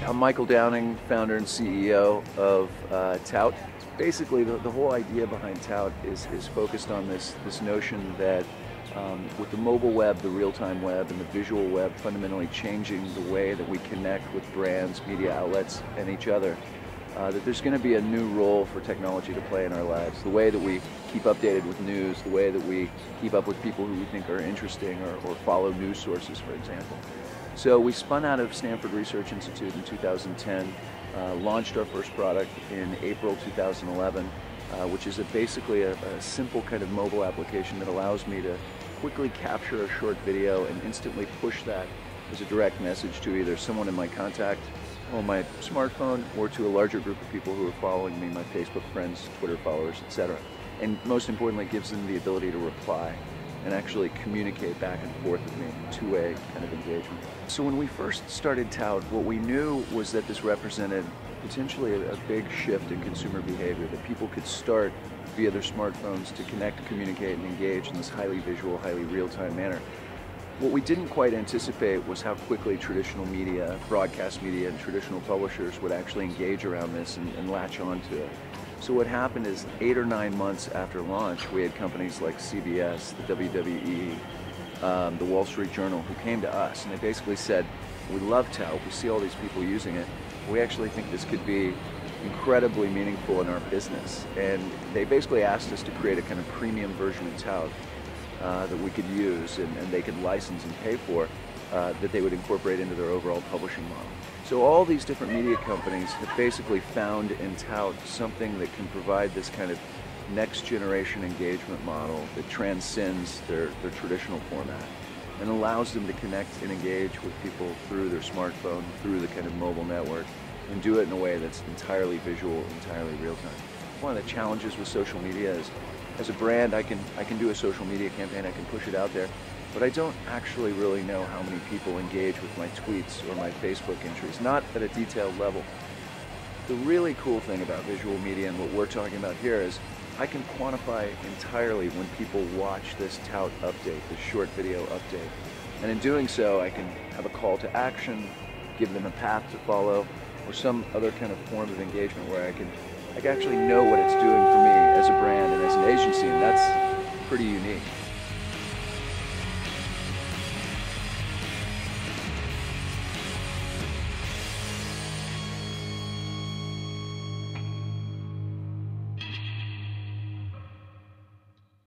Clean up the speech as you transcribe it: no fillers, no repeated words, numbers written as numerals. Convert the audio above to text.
I'm Michael Downing, founder and CEO of Tout. Basically, the whole idea behind Tout is focused on this notion that with the mobile web, the real-time web, and the visual web fundamentally changing the way that we connect with brands, media outlets, and each other, that there's going to be a new role for technology to play in our lives. The way that we keep updated with news, the way that we keep up with people who we think are interesting or follow news sources, for example. So we spun out of Stanford Research Institute in 2010, launched our first product in April 2011, which is basically a simple kind of mobile application that allows me to quickly capture a short video and instantly push that as a direct message to either someone in my contact on my smartphone or to a larger group of people who are following me, my Facebook friends, Twitter followers, etc. And most importantly, it gives them the ability to reply and actually communicate back and forth with me, two-way kind of engagement. So when we first started Tout, what we knew was that this represented potentially a big shift in consumer behavior, that people could start via their smartphones to connect, communicate, and engage in this highly visual, highly real-time manner. What we didn't quite anticipate was how quickly traditional media, broadcast media, and traditional publishers would actually engage around this and latch onto it. So what happened is 8 or 9 months after launch, we had companies like CBS, the WWE, the Wall Street Journal, who came to us and they basically said, we love Tout, we see all these people using it, we actually think this could be incredibly meaningful in our business. And they basically asked us to create a kind of premium version of Tout that we could use and they could license and pay for, that they would incorporate into their overall publishing model. So all these different media companies have basically found in Tout something that can provide this kind of next generation engagement model that transcends their traditional format and allows them to connect and engage with people through their smartphone, through the kind of mobile network, and do it in a way that's entirely visual, entirely real-time. One of the challenges with social media is, as a brand, I can do a social media campaign, I can push it out there, but I don't actually really know how many people engage with my tweets or my Facebook entries, not at a detailed level. The really cool thing about visual media and what we're talking about here is I can quantify entirely when people watch this Tout update, this short video update. And in doing so, I can have a call to action, give them a path to follow, or some other kind of form of engagement where I can actually know what it's doing for me as a brand and as an agency, and that's pretty unique.